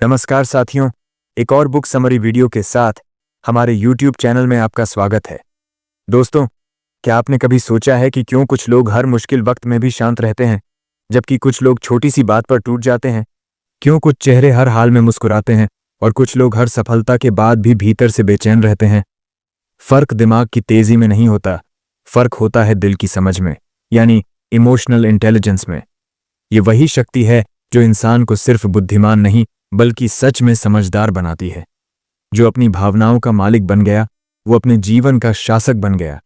नमस्कार साथियों, एक और बुक समरी वीडियो के साथ हमारे YouTube चैनल में आपका स्वागत है। दोस्तों, क्या आपने कभी सोचा है कि क्यों कुछ लोग हर मुश्किल वक्त में भी शांत रहते हैं, जबकि कुछ लोग छोटी सी बात पर टूट जाते हैं? क्यों कुछ चेहरे हर हाल में मुस्कुराते हैं और कुछ लोग हर सफलता के बाद भी भीतर से बेचैन रहते हैं? फर्क दिमाग की तेजी में नहीं होता, फर्क होता है दिल की समझ में, यानी इमोशनल इंटेलिजेंस में। ये वही शक्ति है जो इंसान को सिर्फ बुद्धिमान नहीं बल्कि सच में समझदार बनाती है। जो अपनी भावनाओं का मालिक बन गया, वो अपने जीवन का शासक बन गया।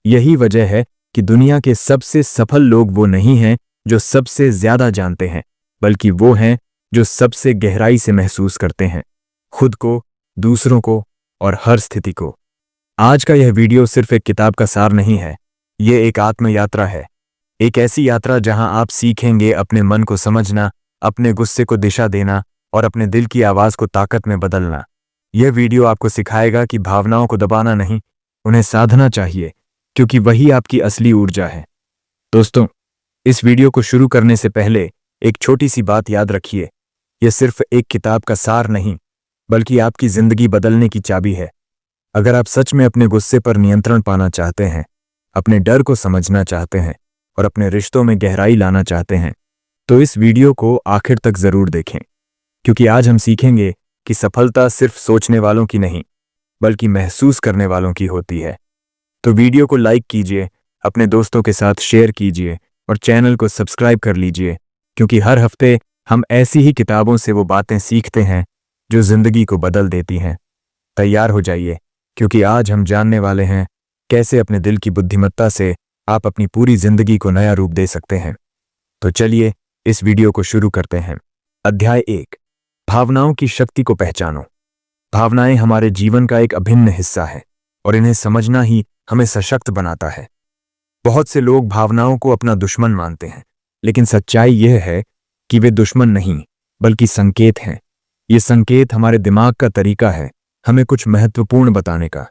यही वजह है कि दुनिया के सबसे सफल लोग वो नहीं हैं जो सबसे ज्यादा जानते हैं, बल्कि वो हैं जो सबसे गहराई से महसूस करते हैं, खुद को, दूसरों को और हर स्थिति को। आज का यह वीडियो सिर्फ एक किताब का सार नहीं है, ये एक आत्म यात्रा है। एक ऐसी यात्रा जहां आप सीखेंगे अपने मन को समझना, अपने गुस्से को दिशा देना और अपने दिल की आवाज को ताकत में बदलना। यह वीडियो आपको सिखाएगा कि भावनाओं को दबाना नहीं, उन्हें साधना चाहिए, क्योंकि वही आपकी असली ऊर्जा है। दोस्तों, इस वीडियो को शुरू करने से पहले एक छोटी सी बात याद रखिए। यह सिर्फ एक किताब का सार नहीं, बल्कि आपकी जिंदगी बदलने की चाबी है। अगर आप सच में अपने गुस्से पर नियंत्रण पाना चाहते हैं, अपने डर को समझना चाहते हैं और अपने रिश्तों में गहराई लाना चाहते हैं, तो इस वीडियो को आखिर तक जरूर देखें, क्योंकि आज हम सीखेंगे कि सफलता सिर्फ सोचने वालों की नहीं, बल्कि महसूस करने वालों की होती है। तो वीडियो को लाइक कीजिए, अपने दोस्तों के साथ शेयर कीजिए और चैनल को सब्सक्राइब कर लीजिए, क्योंकि हर हफ्ते हम ऐसी ही किताबों से वो बातें सीखते हैं जो जिंदगी को बदल देती हैं। तैयार हो जाइए, क्योंकि आज हम जानने वाले हैं कैसे अपने दिल की बुद्धिमत्ता से आप अपनी पूरी जिंदगी को नया रूप दे सकते हैं। तो चलिए इस वीडियो को शुरू करते हैं। अध्याय 1, भावनाओं की शक्ति को पहचानो। भावनाएं हमारे जीवन का एक अभिन्न हिस्सा है और इन्हें समझना ही हमें सशक्त बनाता है। बहुत से लोग भावनाओं को अपना दुश्मन मानते हैं, लेकिन सच्चाई यह है कि वे दुश्मन नहीं बल्कि संकेत हैं। ये संकेत हमारे दिमाग का तरीका है हमें कुछ महत्वपूर्ण बताने का।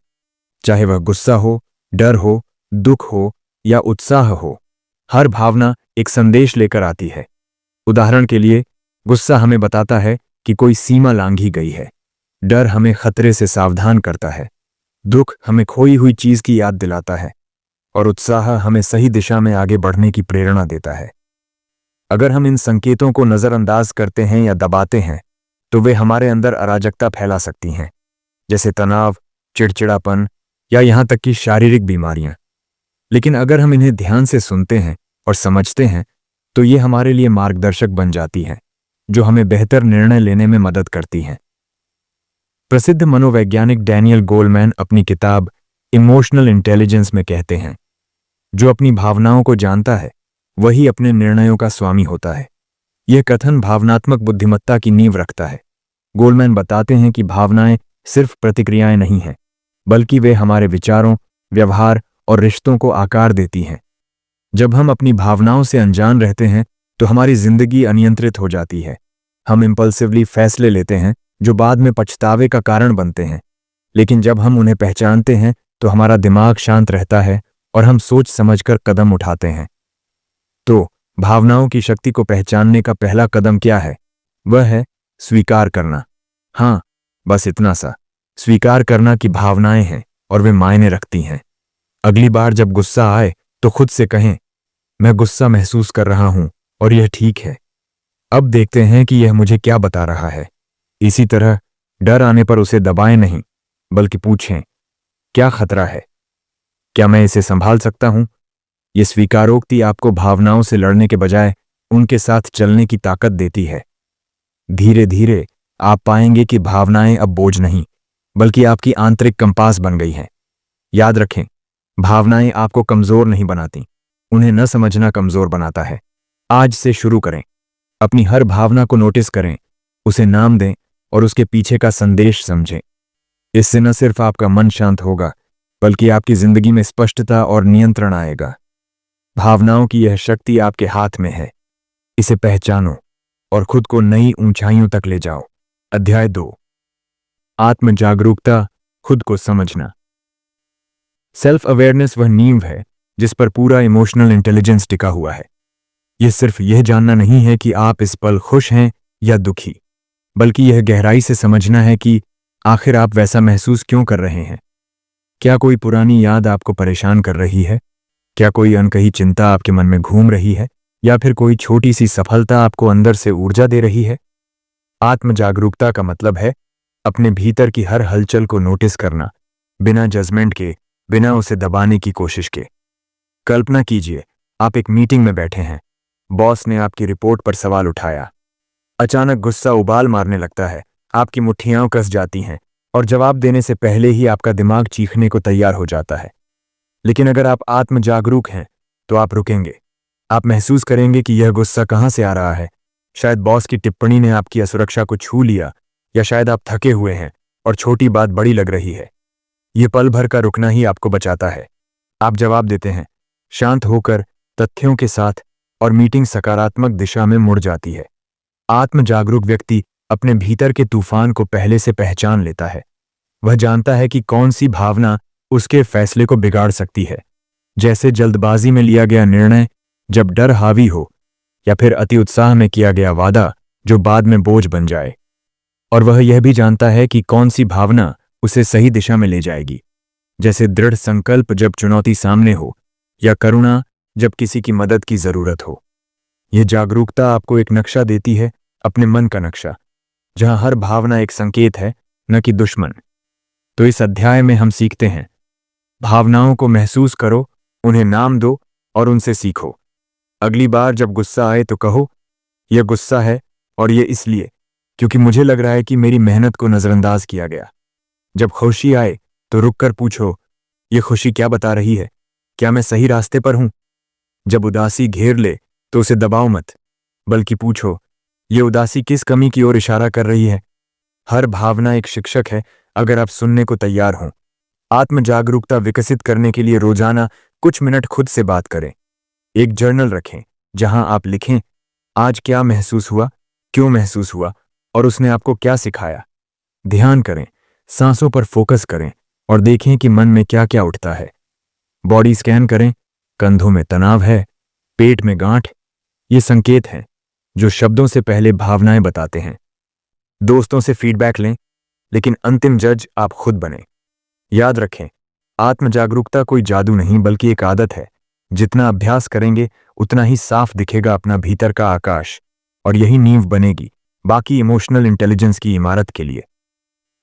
चाहे वह गुस्सा हो, डर हो, दुख हो या उत्साह हो, हर भावना एक संदेश लेकर आती है। उदाहरण के लिए, गुस्सा हमें बताता है कि कोई सीमा लांघी गई है, डर हमें खतरे से सावधान करता है, दुख हमें खोई हुई चीज की याद दिलाता है और उत्साह हमें सही दिशा में आगे बढ़ने की प्रेरणा देता है। अगर हम इन संकेतों को नजरअंदाज करते हैं या दबाते हैं, तो वे हमारे अंदर अराजकता फैला सकती हैं, जैसे तनाव, चिड़चिड़ापन या यहां तक कि शारीरिक बीमारियां। लेकिन अगर हम इन्हें ध्यान से सुनते हैं और समझते हैं, तो ये हमारे लिए मार्गदर्शक बन जाती हैं, जो हमें बेहतर निर्णय लेने में मदद करती हैं। प्रसिद्ध मनोवैज्ञानिक डैनियल गोलमैन अपनी किताब इमोशनल इंटेलिजेंस में कहते हैं, जो अपनी भावनाओं को जानता है वही अपने निर्णयों का स्वामी होता है। यह कथन भावनात्मक बुद्धिमत्ता की नींव रखता है। गोलमैन बताते हैं कि भावनाएं सिर्फ प्रतिक्रियाएं नहीं हैं, बल्कि वे हमारे विचारों, व्यवहार और रिश्तों को आकार देती हैं। जब हम अपनी भावनाओं से अनजान रहते हैं, तो हमारी जिंदगी अनियंत्रित हो जाती है। हम इंपल्सिवली फैसले लेते हैं जो बाद में पछतावे का कारण बनते हैं। लेकिन जब हम उन्हें पहचानते हैं, तो हमारा दिमाग शांत रहता है और हम सोच समझकर कदम उठाते हैं। तो भावनाओं की शक्ति को पहचानने का पहला कदम क्या है? वह है स्वीकार करना। हाँ, बस इतना सा, स्वीकार करना कि भावनाएं हैं और वे मायने रखती हैं। अगली बार जब गुस्सा आए, तो खुद से कहें, मैं गुस्सा महसूस कर रहा हूं और यह ठीक है। अब देखते हैं कि यह मुझे क्या बता रहा है। इसी तरह डर आने पर उसे दबाएं नहीं, बल्कि पूछें, क्या खतरा है? क्या मैं इसे संभाल सकता हूं? यह स्वीकारोक्ति आपको भावनाओं से लड़ने के बजाय उनके साथ चलने की ताकत देती है। धीरे धीरे आप पाएंगे कि भावनाएं अब बोझ नहीं, बल्कि आपकी आंतरिक कंपास बन गई हैं। याद रखें, भावनाएं आपको कमजोर नहीं बनाती, उन्हें न समझना कमजोर बनाता है। आज से शुरू करें, अपनी हर भावना को नोटिस करें, उसे नाम दें और उसके पीछे का संदेश समझें। इससे न सिर्फ आपका मन शांत होगा, बल्कि आपकी जिंदगी में स्पष्टता और नियंत्रण आएगा। भावनाओं की यह शक्ति आपके हाथ में है। इसे पहचानो और खुद को नई ऊंचाइयों तक ले जाओ। अध्याय 2, आत्म जागरूकता, खुद को समझना। सेल्फ अवेयरनेस वह नींव है जिस पर पूरा इमोशनल इंटेलिजेंस टिका हुआ है। यह सिर्फ यह जानना नहीं है कि आप इस पल खुश हैं या दुखी, बल्कि यह गहराई से समझना है कि आखिर आप वैसा महसूस क्यों कर रहे हैं। क्या कोई पुरानी याद आपको परेशान कर रही है? क्या कोई अनकही चिंता आपके मन में घूम रही है, या फिर कोई छोटी सी सफलता आपको अंदर से ऊर्जा दे रही है? आत्म जागरूकता का मतलब है अपने भीतर की हर हलचल को नोटिस करना, बिना जजमेंट के, बिना उसे दबाने की कोशिश के। कल्पना कीजिए, आप एक मीटिंग में बैठे हैं। बॉस ने आपकी रिपोर्ट पर सवाल उठाया। अचानक गुस्सा उबाल मारने लगता है, आपकी मुट्ठियां कस जाती हैं और जवाब देने से पहले ही आपका दिमाग चीखने को तैयार हो जाता है। लेकिन अगर आप आत्म जागरूक हैं तो आप रुकेंगे। आप महसूस करेंगे कि यह गुस्सा कहां से आ रहा है। शायद बॉस की टिप्पणी ने आपकी असुरक्षा को छू लिया, या शायद आप थके हुए हैं और छोटी बात बड़ी लग रही है। यह पल भर का रुकना ही आपको बचाता है। आप जवाब देते हैं, शांत होकर, तथ्यों के साथ, और मीटिंग सकारात्मक दिशा में मुड़ जाती है। आत्म जागरूक व्यक्ति अपने भीतर के तूफान को पहले से पहचान लेता है। वह जानता है कि कौन सी भावना उसके फैसले को बिगाड़ सकती है, जैसे जल्दबाजी में लिया गया निर्णय जब डर हावी हो, या फिर अति उत्साह में किया गया वादा जो बाद में बोझ बन जाए। और वह यह भी जानता है कि कौन सी भावना उसे सही दिशा में ले जाएगी, जैसे दृढ़ संकल्प जब चुनौती सामने हो, या करुणा जब किसी की मदद की जरूरत हो। यह जागरूकता आपको एक नक्शा देती है, अपने मन का नक्शा, जहां हर भावना एक संकेत है, न कि दुश्मन। तो इस अध्याय में हम सीखते हैं, भावनाओं को महसूस करो, उन्हें नाम दो और उनसे सीखो। अगली बार जब गुस्सा आए तो कहो, यह गुस्सा है और यह इसलिए क्योंकि मुझे लग रहा है कि मेरी मेहनत को नजरअंदाज किया गया। जब खुशी आए तो रुककर पूछो, यह खुशी क्या बता रही है? क्या मैं सही रास्ते पर हूं? जब उदासी घेर ले तो उसे दबाओ मत, बल्कि पूछो, यह उदासी किस कमी की ओर इशारा कर रही है? हर भावना एक शिक्षक है, अगर आप सुनने को तैयार हों। आत्म जागरूकता विकसित करने के लिए रोजाना कुछ मिनट खुद से बात करें। एक जर्नल रखें जहां आप लिखें, आज क्या महसूस हुआ, क्यों महसूस हुआ, और उसने आपको क्या सिखाया। ध्यान करें, सांसों पर फोकस करें और देखें कि मन में क्या क्या उठता है। बॉडी स्कैन करें, कंधों में तनाव है, पेट में गांठ, ये संकेत हैं जो शब्दों से पहले भावनाएं बताते हैं। दोस्तों से फीडबैक लें, लेकिन अंतिम जज आप खुद बने। याद रखें, आत्म जागरूकता कोई जादू नहीं बल्कि एक आदत है। जितना अभ्यास करेंगे उतना ही साफ दिखेगा अपना भीतर का आकाश, और यही नींव बनेगी बाकी इमोशनल इंटेलिजेंस की इमारत के लिए।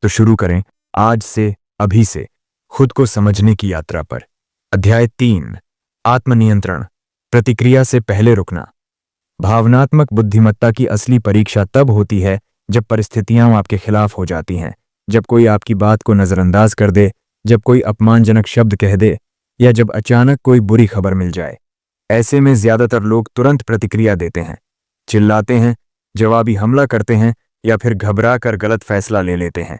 तो शुरू करें आज से, अभी से, खुद को समझने की यात्रा पर। अध्याय 3, आत्मनियंत्रण, प्रतिक्रिया से पहले रुकना। भावनात्मक बुद्धिमत्ता की असली परीक्षा तब होती है जब परिस्थितियां आपके खिलाफ हो जाती हैं, जब कोई आपकी बात को नजरअंदाज कर दे, जब कोई अपमानजनक शब्द कह दे, या जब अचानक कोई बुरी खबर मिल जाए। ऐसे में ज्यादातर लोग तुरंत प्रतिक्रिया देते हैं, चिल्लाते हैं, जवाबी हमला करते हैं, या फिर घबरा कर गलत फैसला ले लेते हैं।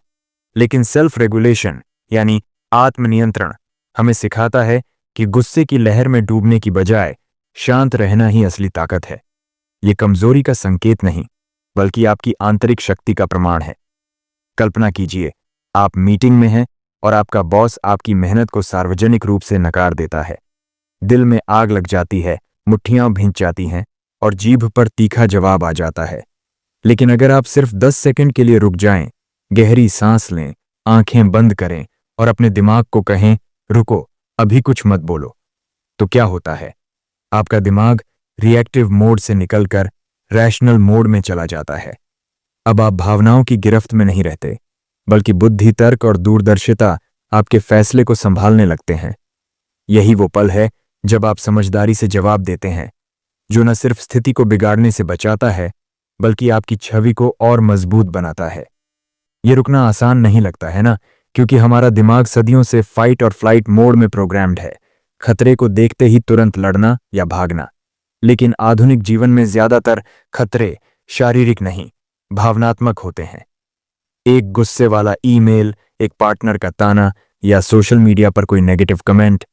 लेकिन सेल्फ रेगुलेशन यानी आत्मनियंत्रण हमें सिखाता है कि गुस्से की लहर में डूबने की बजाय शांत रहना ही असली ताकत है। ये कमजोरी का संकेत नहीं, बल्कि आपकी आंतरिक शक्ति का प्रमाण है। कल्पना कीजिए, आप मीटिंग में हैं और आपका बॉस आपकी मेहनत को सार्वजनिक रूप से नकार देता है। दिल में आग लग जाती है, मुट्ठियां भींच जाती हैं और जीभ पर तीखा जवाब आ जाता है। लेकिन अगर आप सिर्फ 10 सेकंड के लिए रुक जाएं, गहरी सांस लें, आंखें बंद करें और अपने दिमाग को कहें, रुको, अभी कुछ मत बोलो, तो क्या होता है? आपका दिमाग रिएक्टिव मोड से निकलकर रैशनल मोड में चला जाता है। अब आप भावनाओं की गिरफ्त में नहीं रहते, बल्कि बुद्धि, तर्क और दूरदर्शिता आपके फैसले को संभालने लगते हैं। यही वो पल है जब आप समझदारी से जवाब देते हैं, जो न सिर्फ स्थिति को बिगाड़ने से बचाता है, बल्कि आपकी छवि को और मजबूत बनाता है। ये रुकना आसान नहीं लगता है ना, क्योंकि हमारा दिमाग सदियों से फाइट और फ्लाइट मोड में प्रोग्राम्ड है, खतरे को देखते ही तुरंत लड़ना या भागना। लेकिन आधुनिक जीवन में ज्यादातर खतरे शारीरिक नहीं, भावनात्मक होते हैं। एक गुस्से वाला ईमेल, एक पार्टनर का ताना, या सोशल मीडिया पर कोई नेगेटिव कमेंट,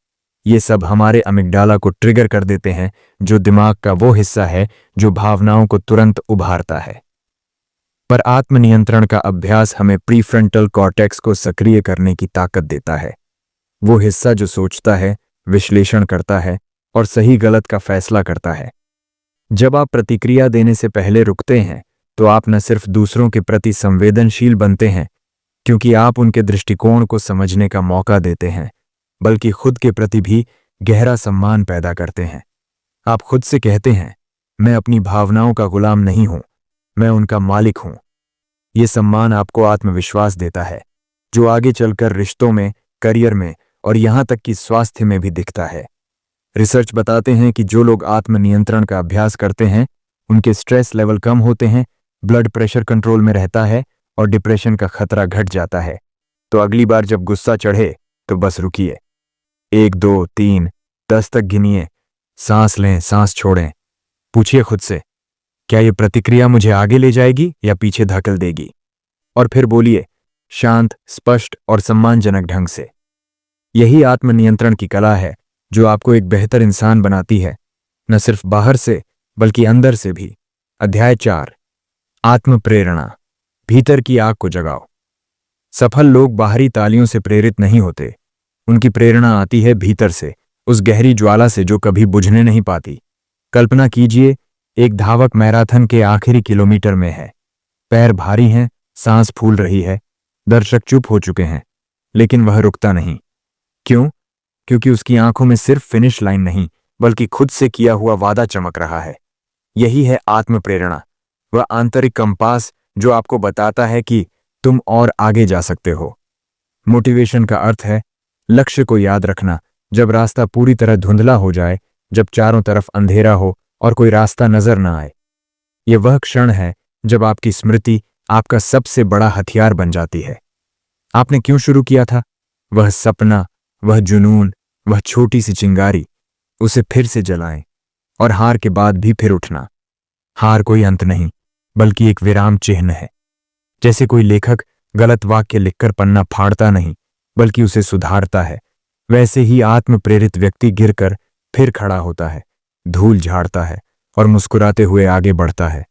ये सब हमारे अमिगडाला को ट्रिगर कर देते हैं, जो दिमाग का वो हिस्सा है जो भावनाओं को तुरंत उभारता है। पर आत्मनियंत्रण का अभ्यास हमें प्रीफ्रंटल कॉर्टेक्स को सक्रिय करने की ताकत देता है। वो हिस्सा जो सोचता है, विश्लेषण करता है और सही गलत का फैसला करता है। जब आप प्रतिक्रिया देने से पहले रुकते हैं, तो आप न सिर्फ दूसरों के प्रति संवेदनशील बनते हैं, क्योंकि आप उनके दृष्टिकोण को समझने का मौका देते हैं, बल्कि खुद के प्रति भी गहरा सम्मान पैदा करते हैं। आप खुद से कहते हैं, मैं अपनी भावनाओं का गुलाम नहीं हूं, मैं उनका मालिक हूं। ये सम्मान आपको आत्मविश्वास देता है, जो आगे चलकर रिश्तों में, करियर में और यहां तक कि स्वास्थ्य में भी दिखता है। रिसर्च बताते हैं कि जो लोग आत्मनियंत्रण का अभ्यास करते हैं, उनके स्ट्रेस लेवल कम होते हैं, ब्लड प्रेशर कंट्रोल में रहता है और डिप्रेशन का खतरा घट जाता है। तो अगली बार जब गुस्सा चढ़े तो बस रुकिए, 1 2 3 10 तक गिनिए, सांस लें, सांस छोड़ें। पूछिए खुद से, क्या ये प्रतिक्रिया मुझे आगे ले जाएगी या पीछे धकेल देगी? और फिर बोलिए, शांत, स्पष्ट और सम्मानजनक ढंग से। यही आत्मनियंत्रण की कला है, जो आपको एक बेहतर इंसान बनाती है, न सिर्फ बाहर से बल्कि अंदर से भी। अध्याय 4, आत्म प्रेरणा। भीतर की आग को जगाओ। सफल लोग बाहरी तालियों से प्रेरित नहीं होते, उनकी प्रेरणा आती है भीतर से, उस गहरी ज्वाला से जो कभी बुझने नहीं पाती। कल्पना कीजिए, एक धावक मैराथन के आखिरी किलोमीटर में है। पैर भारी हैं, सांस फूल रही है, दर्शक चुप हो चुके हैं, लेकिन वह रुकता नहीं। क्यों? क्योंकि उसकी आंखों में सिर्फ फिनिश लाइन नहीं, बल्कि खुद से किया हुआ वादा चमक रहा है। यही है आत्म प्रेरणा, वह आंतरिक कंपास जो आपको बताता है कि तुम और आगे जा सकते हो। मोटिवेशन का अर्थ है लक्ष्य को याद रखना जब रास्ता पूरी तरह धुंधला हो जाए, जब चारों तरफ अंधेरा हो और कोई रास्ता नजर न आए। यह वह क्षण है जब आपकी स्मृति आपका सबसे बड़ा हथियार बन जाती है। आपने क्यों शुरू किया था? वह सपना, वह जुनून, वह छोटी सी चिंगारी, उसे फिर से जलाएं और हार के बाद भी फिर उठना। हार कोई अंत नहीं, बल्कि एक विराम चिन्ह है। जैसे कोई लेखक गलत वाक्य लिखकर पन्ना फाड़ता नहीं, बल्कि उसे सुधारता है, वैसे ही आत्म प्रेरित व्यक्ति गिरकर फिर खड़ा होता है, धूल झाड़ता है और मुस्कुराते हुए आगे बढ़ता है।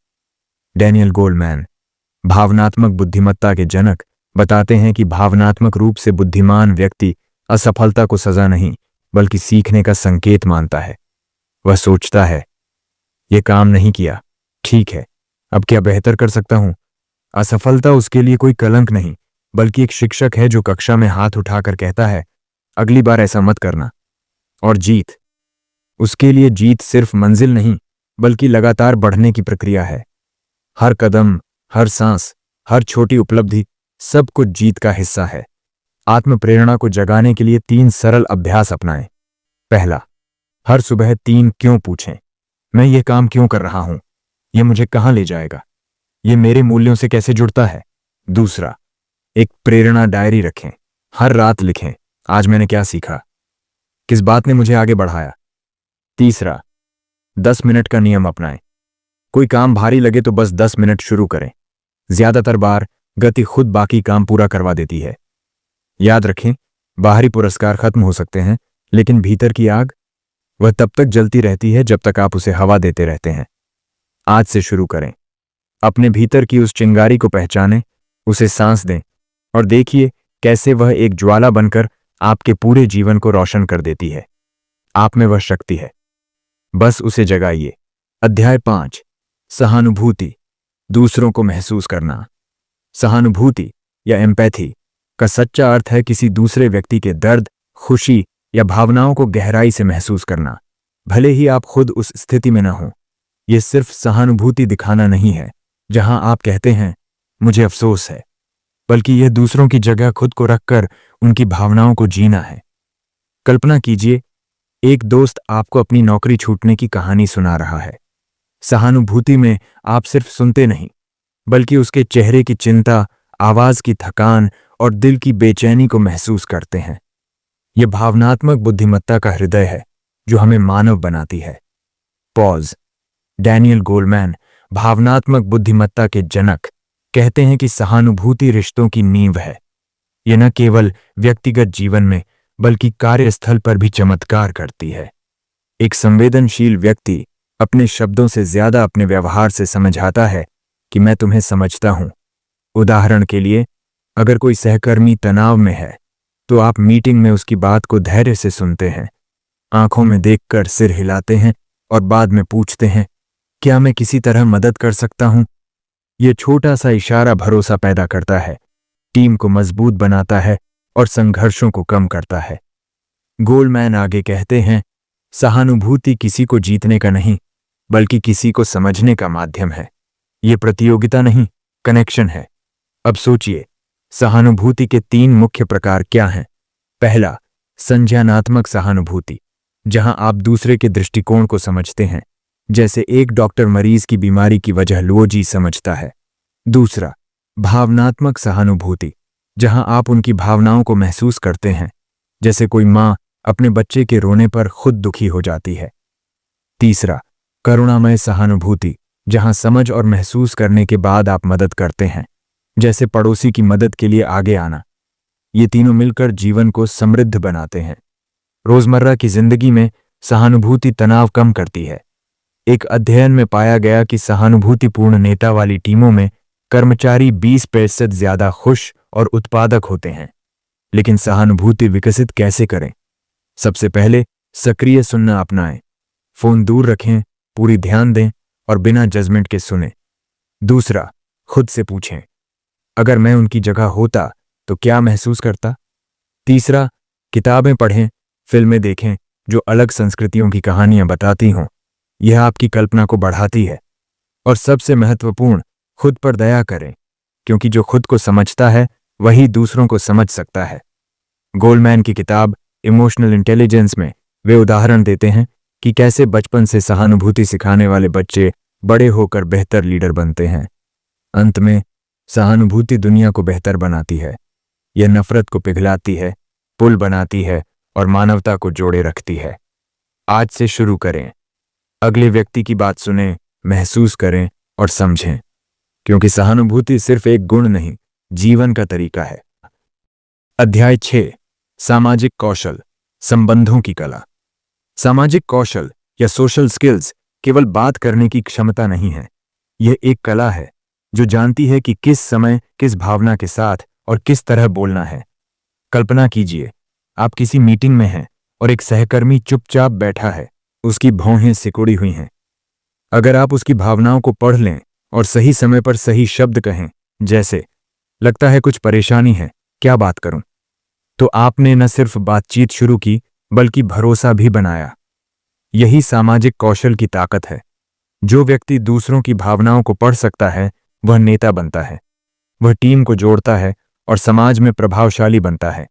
डैनियल गोलमैन, भावनात्मक बुद्धिमत्ता के जनक, बताते हैं कि भावनात्मक रूप से बुद्धिमान व्यक्ति असफलता को सजा नहीं, बल्कि सीखने का संकेत मानता है। वह सोचता है, यह काम नहीं किया, ठीक है, अब क्या बेहतर कर सकता हूं? असफलता उसके लिए कोई कलंक नहीं, बल्कि एक शिक्षक है जो कक्षा में हाथ उठाकर कहता है, अगली बार ऐसा मत करना। और जीत, उसके लिए जीत सिर्फ मंजिल नहीं, बल्कि लगातार बढ़ने की प्रक्रिया है। हर कदम, हर सांस, हर छोटी उपलब्धि, सब कुछ जीत का हिस्सा है। आत्म प्रेरणा को जगाने के लिए 3 सरल अभ्यास अपनाएं। पहला, हर सुबह 3 क्यों पूछें। मैं ये काम क्यों कर रहा हूं? ये मुझे कहां ले जाएगा? ये मेरे मूल्यों से कैसे जुड़ता है? दूसरा, एक प्रेरणा डायरी रखें। हर रात लिखें, आज मैंने क्या सीखा, किस बात ने मुझे आगे बढ़ाया। तीसरा, 10 मिनट का नियम अपनाएं। कोई काम भारी लगे तो बस 10 मिनट शुरू करें। ज्यादातर बार गति खुद बाकी काम पूरा करवा देती है। याद रखें, बाहरी पुरस्कार खत्म हो सकते हैं, लेकिन भीतर की आग, वह तब तक जलती रहती है जब तक आप उसे हवा देते रहते हैं। आज से शुरू करें। अपने भीतर की उस चिंगारी को पहचानें, उसे सांस दें और देखिए कैसे वह एक ज्वाला बनकर आपके पूरे जीवन को रोशन कर देती है। आप में वह शक्ति है, बस उसे जगाइए। अध्याय 5, सहानुभूति, दूसरों को महसूस करना। सहानुभूति या एम्पैथी का सच्चा अर्थ है किसी दूसरे व्यक्ति के दर्द, खुशी या भावनाओं को गहराई से महसूस करना, भले ही आप खुद उस स्थिति में न हो। यह सिर्फ सहानुभूति दिखाना नहीं है, जहां आप कहते हैं मुझे अफसोस है, बल्कि यह दूसरों की जगह खुद को रखकर उनकी भावनाओं को जीना है। कल्पना कीजिए, एक दोस्त आपको अपनी नौकरी छूटने की कहानी सुना रहा है। सहानुभूति में आप सिर्फ सुनते नहीं, बल्कि उसके चेहरे की चिंता, आवाज की थकान और दिल की बेचैनी को महसूस करते हैं। यह भावनात्मक बुद्धिमत्ता का हृदय है, जो हमें मानव बनाती है। पॉज। डैनियल गोलमैन, भावनात्मक बुद्धिमत्ता के जनक, कहते हैं कि सहानुभूति रिश्तों की नींव है। यह न केवल व्यक्तिगत जीवन में, बल्कि कार्यस्थल पर भी चमत्कार करती है। एक संवेदनशील व्यक्ति अपने शब्दों से ज्यादा अपने व्यवहार से समझाता है कि मैं तुम्हें समझता हूं। उदाहरण के लिए, अगर कोई सहकर्मी तनाव में है, तो आप मीटिंग में उसकी बात को धैर्य से सुनते हैं, आंखों में देखकर सिर हिलाते हैं और बाद में पूछते हैं, क्या मैं किसी तरह मदद कर सकता हूं? ये छोटा सा इशारा भरोसा पैदा करता है, टीम को मजबूत बनाता है और संघर्षों को कम करता है। गोलमैन आगे कहते हैं, सहानुभूति किसी को जीतने का नहीं, बल्कि किसी को समझने का माध्यम है। ये प्रतियोगिता नहीं, कनेक्शन है। अब सोचिए, सहानुभूति के 3 मुख्य प्रकार क्या हैं? पहला, संज्ञानात्मक सहानुभूति, जहां आप दूसरे के दृष्टिकोण को समझते हैं, जैसे एक डॉक्टर मरीज की बीमारी की वजह लोजी समझता है। दूसरा, भावनात्मक सहानुभूति, जहां आप उनकी भावनाओं को महसूस करते हैं, जैसे कोई मां अपने बच्चे के रोने पर खुद दुखी हो जाती है। तीसरा, करुणामय सहानुभूति, जहां समझ और महसूस करने के बाद आप मदद करते हैं, जैसे पड़ोसी की मदद के लिए आगे आना। ये तीनों मिलकर जीवन को समृद्ध बनाते हैं। रोजमर्रा की जिंदगी में सहानुभूति तनाव कम करती है। एक अध्ययन में पाया गया कि सहानुभूतिपूर्ण नेता वाली टीमों में कर्मचारी 20% ज्यादा खुश और उत्पादक होते हैं। लेकिन सहानुभूति विकसित कैसे करें? सबसे पहले सक्रिय सुनना अपनाएं। फोन दूर रखें, पूरी ध्यान दें और बिना जजमेंट के सुनें। दूसरा, खुद से पूछें, अगर मैं उनकी जगह होता तो क्या महसूस करता? तीसरा, किताबें पढ़ें, फिल्में देखें जो अलग संस्कृतियों की कहानियां बताती हों। यह आपकी कल्पना को बढ़ाती है। और सबसे महत्वपूर्ण, खुद पर दया करें, क्योंकि जो खुद को समझता है वही दूसरों को समझ सकता है। गोलमैन की किताब इमोशनल इंटेलिजेंस में वे उदाहरण देते हैं कि कैसे बचपन से सहानुभूति सिखाने वाले बच्चे बड़े होकर बेहतर लीडर बनते हैं। अंत में, सहानुभूति दुनिया को बेहतर बनाती है। यह नफरत को पिघलाती है, पुल बनाती है और मानवता को जोड़े रखती है। आज से शुरू करें। अगले व्यक्ति की बात सुनें, महसूस करें और समझें, क्योंकि सहानुभूति सिर्फ एक गुण नहीं, जीवन का तरीका है। अध्याय 6, सामाजिक कौशल, संबंधों की कला। सामाजिक कौशल या सोशल स्किल्स केवल बात करने की क्षमता नहीं है। यह एक कला है जो जानती है कि किस समय, किस भावना के साथ और किस तरह बोलना है। कल्पना कीजिए, आप किसी मीटिंग में हैं और एक सहकर्मी चुपचाप बैठा है, उसकी भौहें सिकुड़ी हुई हैं। अगर आप उसकी भावनाओं को पढ़ लें और सही समय पर सही शब्द कहें, जैसे लगता है कुछ परेशानी है, क्या बात करूं, तो आपने न सिर्फ बातचीत शुरू की बल्कि भरोसा भी बनाया। यही सामाजिक कौशल की ताकत है। जो व्यक्ति दूसरों की भावनाओं को पढ़ सकता है वह नेता बनता है, वह टीम को जोड़ता है और समाज में प्रभावशाली बनता है।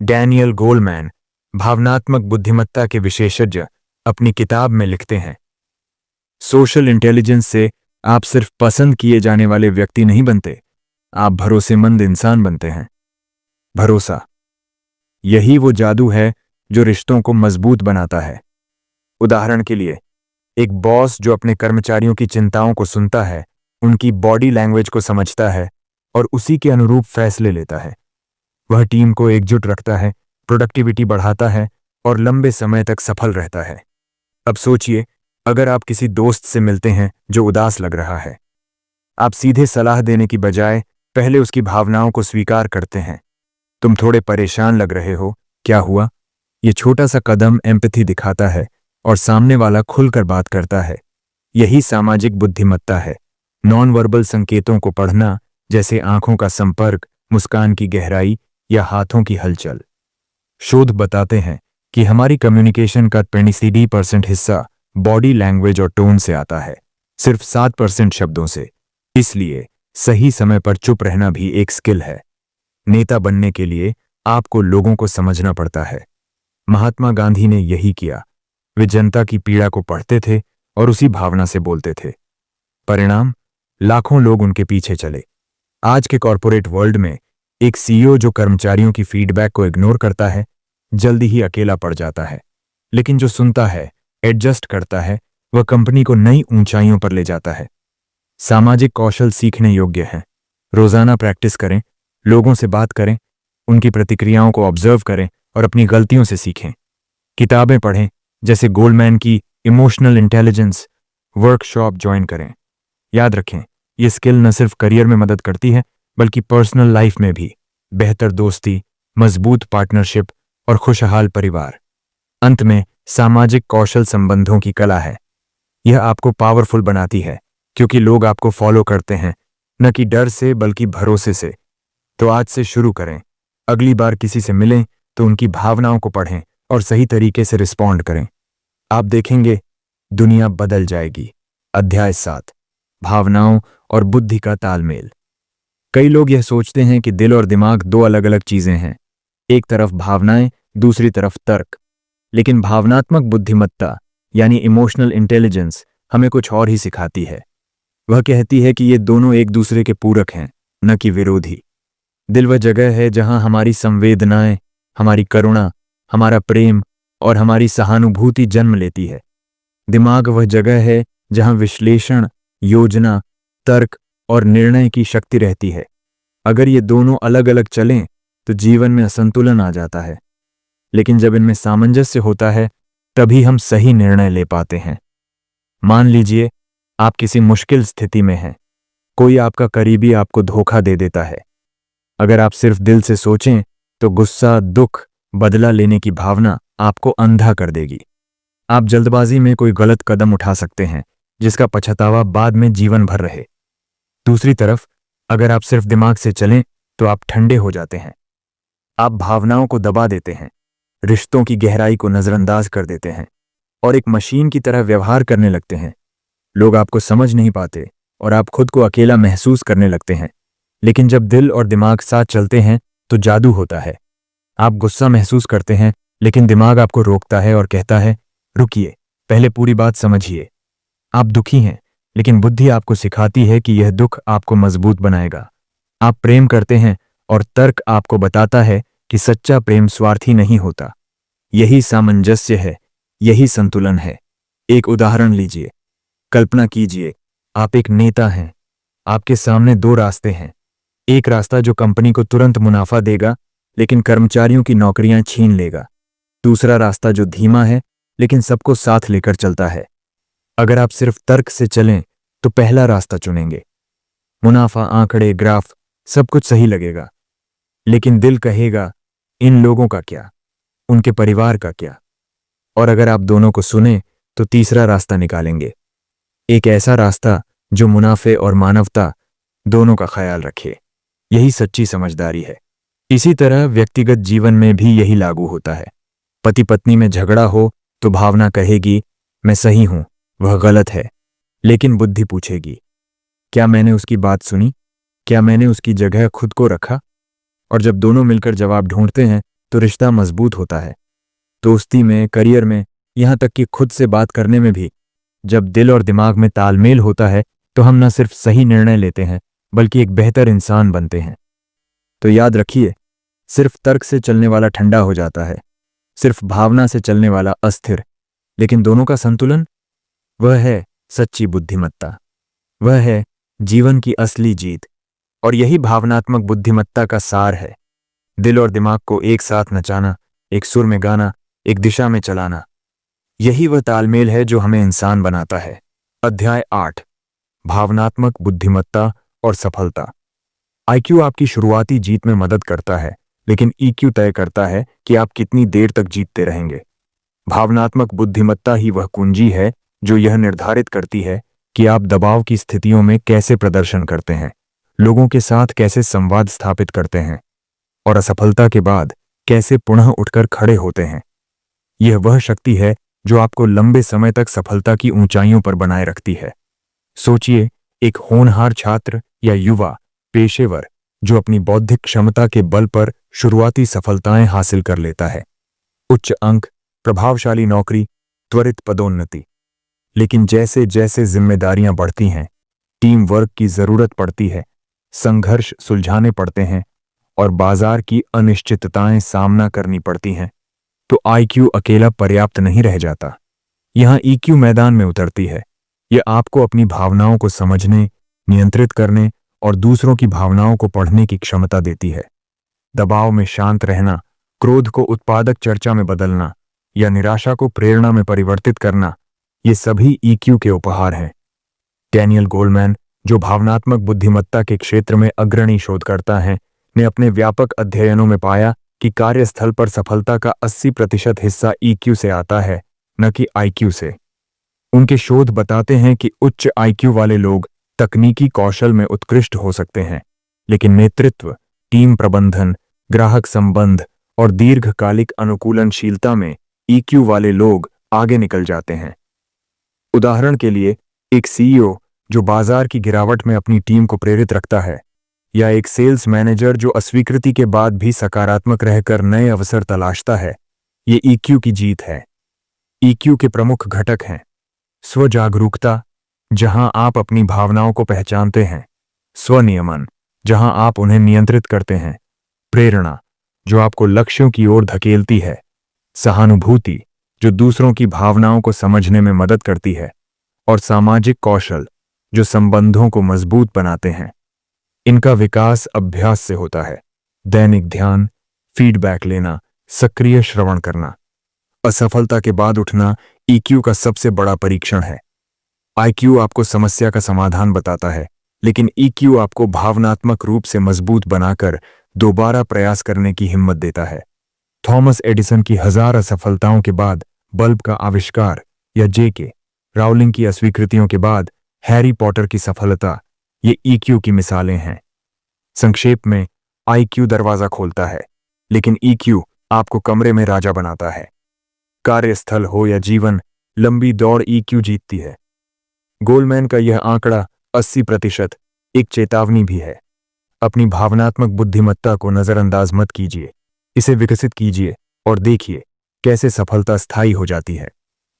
डैनियल गोलमैन, भावनात्मक बुद्धिमत्ता के विशेषज्ञ, अपनी किताब में लिखते हैं, सोशल इंटेलिजेंस से आप सिर्फ पसंद किए जाने वाले व्यक्ति नहीं बनते, आप भरोसेमंद इंसान बनते हैं। भरोसा, यही वो जादू है जो रिश्तों को मजबूत बनाता है। उदाहरण के लिए, एक बॉस जो अपने कर्मचारियों की चिंताओं को सुनता है, उनकी बॉडी लैंग्वेज को समझता है और उसी के अनुरूप फैसले लेता है, वह टीम को एकजुट रखता है, प्रोडक्टिविटी बढ़ाता है और लंबे समय तक सफल रहता है। अब सोचिए, अगर आप किसी दोस्त से मिलते हैं जो उदास लग रहा है, आप सीधे सलाह देने की बजाय पहले उसकी भावनाओं को स्वीकार करते हैं। तुम थोड़े परेशान लग रहे हो, क्या हुआ? ये छोटा सा कदम एम्पैथी दिखाता है और सामने वाला खुलकर बात करता है। यही सामाजिक बुद्धिमत्ता है। नॉन वर्बल संकेतों को पढ़ना, जैसे आंखों का संपर्क, मुस्कान की गहराई या हाथों की हलचल। शोध बताते हैं कि हमारी कम्युनिकेशन का 23% हिस्सा बॉडी लैंग्वेज और टोन से आता है, सिर्फ 7% शब्दों से। इसलिए सही समय पर चुप रहना भी एक स्किल है। नेता बनने के लिए आपको लोगों को समझना पड़ता है। महात्मा गांधी ने यही किया। वे जनता की पीड़ा को पढ़ते थे और उसी भावना से बोलते थे। परिणाम, लाखों लोग उनके पीछे चले। आज के कॉरपोरेट वर्ल्ड में एक सीईओ जो कर्मचारियों की फीडबैक को इग्नोर करता है, जल्दी ही अकेला पड़ जाता है। लेकिन जो सुनता है, एडजस्ट करता है, वह कंपनी को नई ऊंचाइयों पर ले जाता है। सामाजिक कौशल सीखने योग्य हैं। रोजाना प्रैक्टिस करें, लोगों से बात करें, उनकी प्रतिक्रियाओं को ऑब्जर्व करें और अपनी गलतियों से सीखें। किताबें पढ़ें, जैसे गोलमैन की इमोशनल इंटेलिजेंस, वर्कशॉप ज्वाइन करें। याद रखें, ये स्किल न सिर्फ करियर में मदद करती है बल्कि पर्सनल लाइफ में भी। बेहतर दोस्ती, मजबूत पार्टनरशिप और खुशहाल परिवार। अंत में, सामाजिक कौशल संबंधों की कला है। यह आपको पावरफुल बनाती है क्योंकि लोग आपको फॉलो करते हैं, न कि डर से बल्कि भरोसे से। तो आज से शुरू करें। अगली बार किसी से मिलें तो उनकी भावनाओं को पढ़ें और सही तरीके से रिस्पॉन्ड करें। आप देखेंगे दुनिया बदल जाएगी। अध्याय 7, भावनाओं और बुद्धि का तालमेल। कई लोग यह सोचते हैं कि दिल और दिमाग दो अलग अलग चीजें हैं, एक तरफ भावनाएं, दूसरी तरफ तर्क। लेकिन भावनात्मक बुद्धिमत्ता यानी इमोशनल इंटेलिजेंस हमें कुछ और ही सिखाती है। वह कहती है कि ये दोनों एक दूसरे के पूरक हैं, न कि विरोधी। दिल वह जगह है जहां हमारी संवेदनाएं, हमारी करुणा, हमारा प्रेम और हमारी सहानुभूति जन्म लेती है। दिमाग वह जगह है जहां विश्लेषण, योजना, तर्क और निर्णय की शक्ति रहती है। अगर ये दोनों अलग अलग चलें तो जीवन में असंतुलन आ जाता है। लेकिन जब इनमें सामंजस्य होता है तभी हम सही निर्णय ले पाते हैं। मान लीजिए आप किसी मुश्किल स्थिति में हैं। कोई आपका करीबी आपको धोखा दे देता है। अगर आप सिर्फ दिल से सोचें तो गुस्सा, दुख, बदला लेने की भावना आपको अंधा कर देगी। आप जल्दबाजी में कोई गलत कदम उठा सकते हैं जिसका पछतावा बाद में जीवन भर रहे। दूसरी तरफ अगर आप सिर्फ दिमाग से चलें तो आप ठंडे हो जाते हैं। आप भावनाओं को दबा देते हैं, रिश्तों की गहराई को नजरअंदाज कर देते हैं और एक मशीन की तरह व्यवहार करने लगते हैं। लोग आपको समझ नहीं पाते और आप खुद को अकेला महसूस करने लगते हैं। लेकिन जब दिल और दिमाग साथ चलते हैं तो जादू होता है। आप गुस्सा महसूस करते हैं लेकिन दिमाग आपको रोकता है और कहता है, रुकिए, पहले पूरी बात समझिए। आप दुखी हैं लेकिन बुद्धि आपको सिखाती है कि यह दुख आपको मजबूत बनाएगा। आप प्रेम करते हैं और तर्क आपको बताता है कि सच्चा प्रेम स्वार्थी नहीं होता। यही सामंजस्य है, यही संतुलन है। एक उदाहरण लीजिए। कल्पना कीजिए आप एक नेता हैं। आपके सामने दो रास्ते हैं। एक रास्ता जो कंपनी को तुरंत मुनाफा देगा लेकिन कर्मचारियों की नौकरियां छीन लेगा। दूसरा रास्ता जो धीमा है लेकिन सबको साथ लेकर चलता है। अगर आप सिर्फ तर्क से चलें तो पहला रास्ता चुनेंगे। मुनाफा, आंकड़े, ग्राफ, सब कुछ सही लगेगा। लेकिन दिल कहेगा, इन लोगों का क्या, उनके परिवार का क्या? और अगर आप दोनों को सुने तो तीसरा रास्ता निकालेंगे, एक ऐसा रास्ता जो मुनाफे और मानवता दोनों का ख्याल रखे। यही सच्ची समझदारी है। इसी तरह व्यक्तिगत जीवन में भी यही लागू होता है। पति पत्नी में झगड़ा हो तो भावना कहेगी, मैं सही हूं, वह गलत है। लेकिन बुद्धि पूछेगी, क्या मैंने उसकी बात सुनी? क्या मैंने उसकी जगह खुद को रखा? और जब दोनों मिलकर जवाब ढूंढते हैं तो रिश्ता मजबूत होता है। दोस्ती में, करियर में, यहां तक कि खुद से बात करने में भी जब दिल और दिमाग में तालमेल होता है तो हम न सिर्फ सही निर्णय लेते हैं बल्कि एक बेहतर इंसान बनते हैं। तो याद रखिए, सिर्फ तर्क से चलने वाला ठंडा हो जाता है, सिर्फ भावना से चलने वाला अस्थिर। लेकिन दोनों का संतुलन, वह है सच्ची बुद्धिमत्ता, वह है जीवन की असली जीत। और यही भावनात्मक बुद्धिमत्ता का सार है। दिल और दिमाग को एक साथ नचाना, एक सुर में गाना, एक दिशा में चलाना, यही वह तालमेल है जो हमें इंसान बनाता है। अध्याय 8, भावनात्मक बुद्धिमत्ता और सफलता। आईक्यू आपकी शुरुआती जीत में मदद करता है, लेकिन ईक्यू तय करता है कि आप कितनी देर तक जीतते रहेंगे। भावनात्मक बुद्धिमत्ता ही वह कुंजी है जो यह निर्धारित करती है कि आप दबाव की स्थितियों में कैसे प्रदर्शन करते हैं, लोगों के साथ कैसे संवाद स्थापित करते हैं और असफलता के बाद कैसे पुनः उठकर खड़े होते हैं। यह वह शक्ति है जो आपको लंबे समय तक सफलता की ऊंचाइयों पर बनाए रखती है। सोचिए, एक होनहार छात्र या युवा पेशेवर जो अपनी बौद्धिक क्षमता के बल पर शुरुआती सफलताएं हासिल कर लेता है। उच्च अंक, प्रभावशाली नौकरी, त्वरित पदोन्नति। लेकिन जैसे जैसे जिम्मेदारियां बढ़ती हैं, टीम वर्क की जरूरत पड़ती है, संघर्ष सुलझाने पड़ते हैं और बाजार की अनिश्चितताएं सामना करनी पड़ती हैं, तो आईक्यू अकेला पर्याप्त नहीं रह जाता। यहां ईक्यू मैदान में उतरती है। यह आपको अपनी भावनाओं को समझने, नियंत्रित करने और दूसरों की भावनाओं को पढ़ने की क्षमता देती है। दबाव में शांत रहना, क्रोध को उत्पादक चर्चा में बदलना या निराशा को प्रेरणा में परिवर्तित करना, ये सभी ईक्यू के उपहार हैं। डैनियल गोलमैन, जो भावनात्मक बुद्धिमत्ता के क्षेत्र में अग्रणी शोधकर्ता हैं, ने अपने व्यापक अध्ययनों में पाया कि कार्यस्थल पर सफलता का 80% हिस्सा ईक्यू से आता है, न कि आईक्यू से। उनके शोध बताते हैं कि उच्च आईक्यू वाले लोग तकनीकी कौशल में उत्कृष्ट हो सकते हैं, लेकिन नेतृत्व, टीम प्रबंधन, ग्राहक संबंध और दीर्घकालिक अनुकूलनशीलता में ईक्यू वाले लोग आगे निकल जाते हैं। उदाहरण के लिए, एक सीईओ जो बाजार की गिरावट में अपनी टीम को प्रेरित रखता है, या एक सेल्स मैनेजर जो अस्वीकृति के बाद भी सकारात्मक रहकर नए अवसर तलाशता है, ये ईक्यू की जीत है। ईक्यू के प्रमुख घटक हैं स्वजागरूकता, जहां आप अपनी भावनाओं को पहचानते हैं, स्वनियमन, जहां आप उन्हें नियंत्रित करते हैं, प्रेरणा, जो आपको लक्ष्यों की ओर धकेलती है, सहानुभूति, जो दूसरों की भावनाओं को समझने में मदद करती है, और सामाजिक कौशल, जो संबंधों को मजबूत बनाते हैं। इनका विकास अभ्यास से होता है। दैनिक ध्यान, फीडबैक लेना, सक्रिय श्रवण करना। असफलता के बाद उठना ईक्यू का सबसे बड़ा परीक्षण है। आईक्यू आपको समस्या का समाधान बताता है, लेकिन ईक्यू आपको भावनात्मक रूप से मजबूत बनाकर दोबारा प्रयास करने की हिम्मत देता है। थॉमस एडिसन की 1000 असफलताओं के बाद बल्ब का आविष्कार, या जेके राउलिंग की अस्वीकृतियों के बाद हैरी पॉटर की सफलता, ये ईक्यू की मिसालें हैं। संक्षेप में, आईक्यू दरवाजा खोलता है, लेकिन ईक्यू आपको कमरे में राजा बनाता है। कार्यस्थल हो या जीवन, लंबी दौड़ ईक्यू जीतती है। गोलमैन का यह आंकड़ा 80% एक चेतावनी भी है। अपनी भावनात्मक बुद्धिमत्ता को नजरअंदाज मत कीजिए, इसे विकसित कीजिए और देखिए कैसे सफलता स्थायी हो जाती है।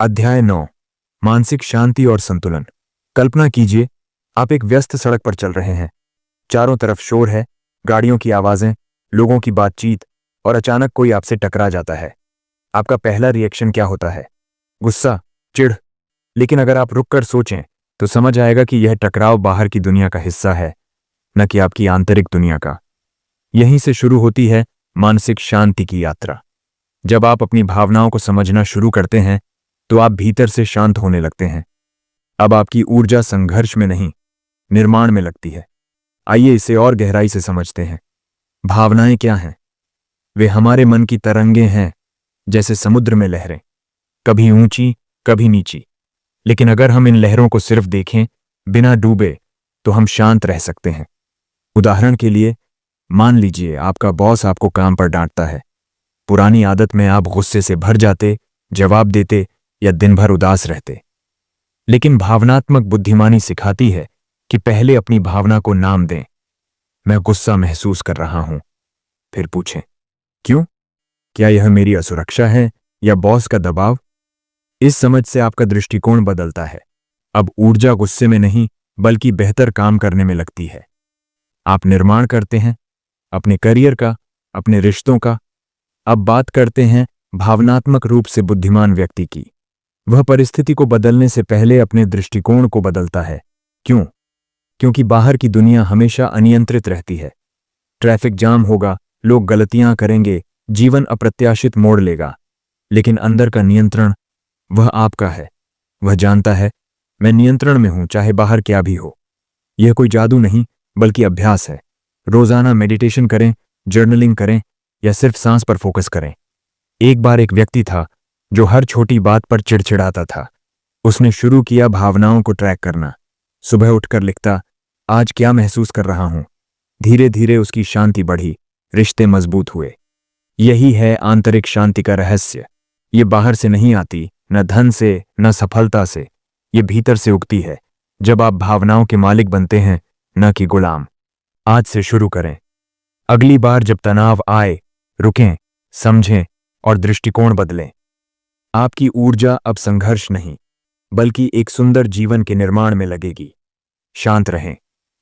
अध्याय 9, मानसिक शांति और संतुलन। कल्पना कीजिए, आप एक व्यस्त सड़क पर चल रहे हैं। चारों तरफ शोर है, गाड़ियों की आवाजें, लोगों की बातचीत, और अचानक कोई आपसे टकरा जाता है। आपका पहला रिएक्शन क्या होता है? गुस्सा, चिढ़। लेकिन अगर आप रुककर सोचें तो समझ आएगा कि यह टकराव बाहर की दुनिया का हिस्सा है, न कि आपकी आंतरिक दुनिया का। यहीं से शुरू होती है मानसिक शांति की यात्रा। जब आप अपनी भावनाओं को समझना शुरू करते हैं तो आप भीतर से शांत होने लगते हैं। अब आपकी ऊर्जा संघर्ष में नहीं, निर्माण में लगती है। आइए इसे और गहराई से समझते हैं। भावनाएं क्या हैं? वे हमारे मन की तरंगें हैं, जैसे समुद्र में लहरें, कभी ऊंची, कभी नीची। लेकिन अगर हम इन लहरों को सिर्फ देखें, बिना डूबे, तो हम शांत रह सकते हैं। उदाहरण के लिए, मान लीजिए आपका बॉस आपको काम पर डांटता है। पुरानी आदत में आप गुस्से से भर जाते, जवाब देते या दिन भर उदास रहते। लेकिन भावनात्मक बुद्धिमानी सिखाती है कि पहले अपनी भावना को नाम दें। मैं गुस्सा महसूस कर रहा हूं। फिर पूछें, क्यों? क्या यह मेरी असुरक्षा है या बॉस का दबाव? इस समझ से आपका दृष्टिकोण बदलता है। अब ऊर्जा गुस्से में नहीं, बल्कि बेहतर काम करने में लगती है। आप निर्माण करते हैं, अपने करियर का, अपने रिश्तों का। अब बात करते हैं भावनात्मक रूप से बुद्धिमान व्यक्ति की। वह परिस्थिति को बदलने से पहले अपने दृष्टिकोण को बदलता है। क्यों? क्योंकि बाहर की दुनिया हमेशा अनियंत्रित रहती है। ट्रैफिक जाम होगा, लोग गलतियां करेंगे, जीवन अप्रत्याशित मोड़ लेगा। लेकिन अंदर का नियंत्रण, वह आपका है। वह जानता है, मैं नियंत्रण में हूं, चाहे बाहर क्या भी हो। यह कोई जादू नहीं, बल्कि अभ्यास है। रोजाना मेडिटेशन करें, जर्नलिंग करें, या सिर्फ सांस पर फोकस करें। एक बार एक व्यक्ति था जो हर छोटी बात पर चिड़चिड़ाता था। उसने शुरू किया भावनाओं को ट्रैक करना। सुबह उठकर लिखता, आज क्या महसूस कर रहा हूं। धीरे धीरे उसकी शांति बढ़ी, रिश्ते मजबूत हुए। यही है आंतरिक शांति का रहस्य। ये बाहर से नहीं आती, न धन से, न सफलता से। ये भीतर से उगती है, जब आप भावनाओं के मालिक बनते हैं, न कि गुलाम। आज से शुरू करें। अगली बार जब तनाव आए, रुकें, समझें और दृष्टिकोण बदलें। आपकी ऊर्जा अब संघर्ष नहीं, बल्कि एक सुंदर जीवन के निर्माण में लगेगी। शांत रहें,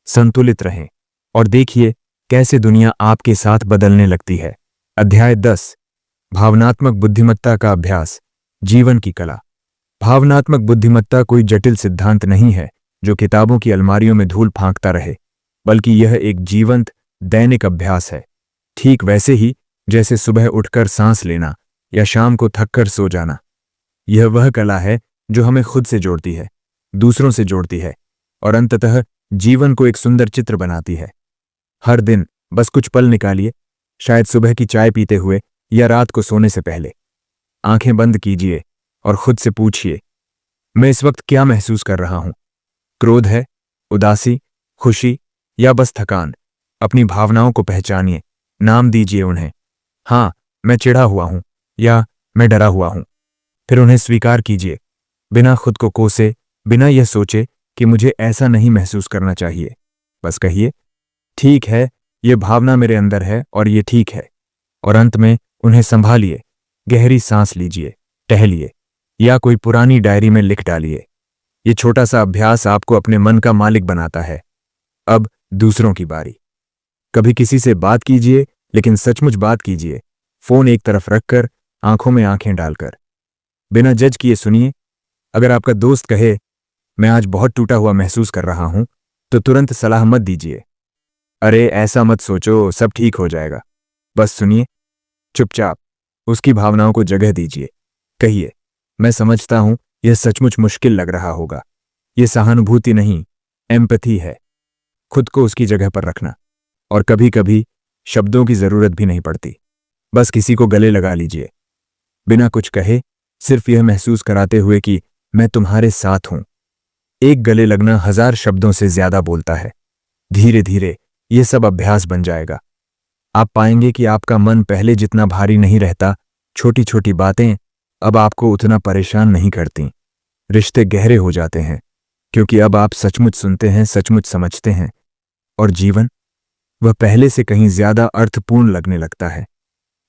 संतुलित रहें और देखिए कैसे दुनिया आपके साथ बदलने लगती है। अध्याय 10, भावनात्मक बुद्धिमत्ता का अभ्यास, जीवन की कला। भावनात्मक बुद्धिमत्ता कोई जटिल सिद्धांत नहीं है जो किताबों की अलमारियों में धूल फांकता रहे, बल्कि यह एक जीवंत दैनिक अभ्यास है। ठीक वैसे ही जैसे सुबह उठकर सांस लेना या शाम को थककर सो जाना। यह वह कला है जो हमें खुद से जोड़ती है, दूसरों से जोड़ती है और अंततः जीवन को एक सुंदर चित्र बनाती है। हर दिन बस कुछ पल निकालिए, शायद सुबह की चाय पीते हुए या रात को सोने से पहले। आंखें बंद कीजिए और खुद से पूछिए, मैं इस वक्त क्या महसूस कर रहा हूं? क्रोध है, उदासी, खुशी या बस थकान, अपनी भावनाओं को पहचानिए, नाम दीजिए उन्हें। हाँ, मैं चिढ़ा हुआ हूं या मैं डरा हुआ हूं। फिर उन्हें स्वीकार कीजिए, बिना खुद को कोसे, बिना यह सोचे कि मुझे ऐसा नहीं महसूस करना चाहिए। बस कहिए, ठीक है, ये भावना मेरे अंदर है और ये ठीक है। और अंत में उन्हें संभालिए, गहरी सांस लीजिए, टहलिए या कोई पुरानी डायरी में लिख डालिए। ये छोटा सा अभ्यास आपको अपने मन का मालिक बनाता है। अब दूसरों की बारी। कभी किसी से बात कीजिए, लेकिन सचमुच बात कीजिए, फोन एक तरफ रखकर, आंखों में आंखें डालकर। बिना जज किए सुनिए। अगर आपका दोस्त कहे, मैं आज बहुत टूटा हुआ महसूस कर रहा हूं, तो तुरंत सलाह मत दीजिए। अरे ऐसा मत सोचो, सब ठीक हो जाएगा। बस सुनिए, चुपचाप उसकी भावनाओं को जगह दीजिए। कहिए, मैं समझता हूं यह सचमुच मुश्किल लग रहा होगा। यह सहानुभूति नहीं, एम्पैथी है। खुद को उसकी जगह पर रखना। और कभी कभी शब्दों की जरूरत भी नहीं पड़ती, बस किसी को गले लगा लीजिए, बिना कुछ कहे, सिर्फ यह महसूस कराते हुए कि मैं तुम्हारे साथ हूं। एक गले लगना 1000 शब्दों से ज्यादा बोलता है। धीरे धीरे यह सब अभ्यास बन जाएगा। आप पाएंगे कि आपका मन पहले जितना भारी नहीं रहता। छोटी छोटी बातें अब आपको उतना परेशान नहीं करती। रिश्ते गहरे हो जाते हैं, क्योंकि अब आप सचमुच सुनते हैं, सचमुच समझते हैं। और जीवन, वह पहले से कहीं ज्यादा अर्थपूर्ण लगने लगता है।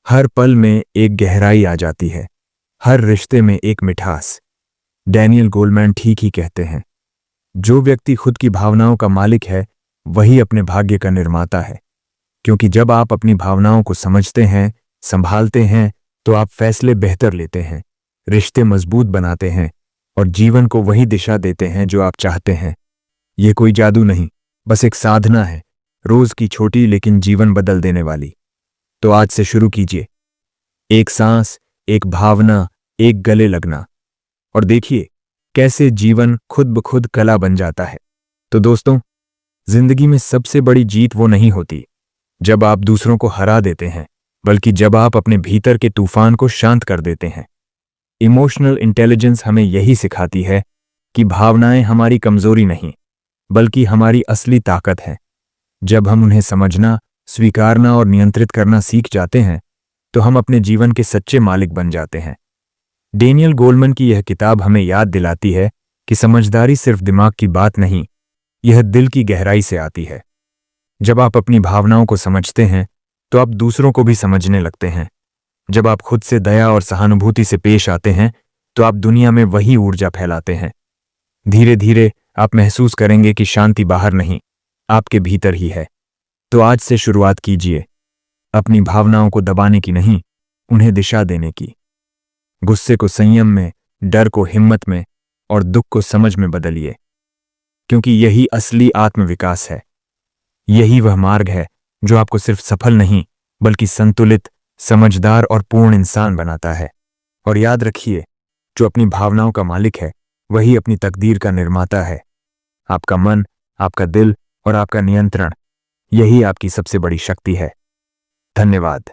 हर पल में एक गहराई आ जाती है, हर रिश्ते में एक मिठास। डैनियल गोलमैन ठीक ही कहते हैं, जो व्यक्ति खुद की भावनाओं का मालिक है, वही अपने भाग्य का निर्माता है। क्योंकि जब आप अपनी भावनाओं को समझते हैं, संभालते हैं, तो आप फैसले बेहतर लेते हैं, रिश्ते मजबूत बनाते हैं और जीवन को वही दिशा देते हैं जो आप चाहते हैं। ये कोई जादू नहीं, बस एक साधना है, रोज की छोटी लेकिन जीवन बदल देने वाली। तो आज से शुरू कीजिए, एक सांस, एक भावना, एक गले लगना, और देखिए कैसे जीवन खुद ब खुद कला बन जाता है। तो दोस्तों, जिंदगी में सबसे बड़ी जीत वो नहीं होती जब आप दूसरों को हरा देते हैं, बल्कि जब आप अपने भीतर के तूफान को शांत कर देते हैं। इमोशनल इंटेलिजेंस हमें यही सिखाती है कि भावनाएं हमारी कमजोरी नहीं, बल्कि हमारी असली ताकत है। जब हम उन्हें समझना, स्वीकारना और नियंत्रित करना सीख जाते हैं, तो हम अपने जीवन के सच्चे मालिक बन जाते हैं। डैनियल गोलमैन की यह किताब हमें याद दिलाती है कि समझदारी सिर्फ दिमाग की बात नहीं, यह दिल की गहराई से आती है। जब आप अपनी भावनाओं को समझते हैं, तो आप दूसरों को भी समझने लगते हैं। जब आप खुद से दया और सहानुभूति से पेश आते हैं, तो आप दुनिया में वही ऊर्जा फैलाते हैं। धीरे धीरे आप महसूस करेंगे कि शांति बाहर नहीं, आपके भीतर ही है। तो आज से शुरुआत कीजिए, अपनी भावनाओं को दबाने की नहीं, उन्हें दिशा देने की। गुस्से को संयम में, डर को हिम्मत में और दुख को समझ में बदलिए, क्योंकि यही असली आत्मविकास है। यही वह मार्ग है जो आपको सिर्फ सफल नहीं, बल्कि संतुलित, समझदार और पूर्ण इंसान बनाता है। और याद रखिए, जो अपनी भावनाओं का मालिक है, वही अपनी तकदीर का निर्माता है। आपका मन, आपका दिल और आपका नियंत्रण, यही आपकी सबसे बड़ी शक्ति है। धन्यवाद।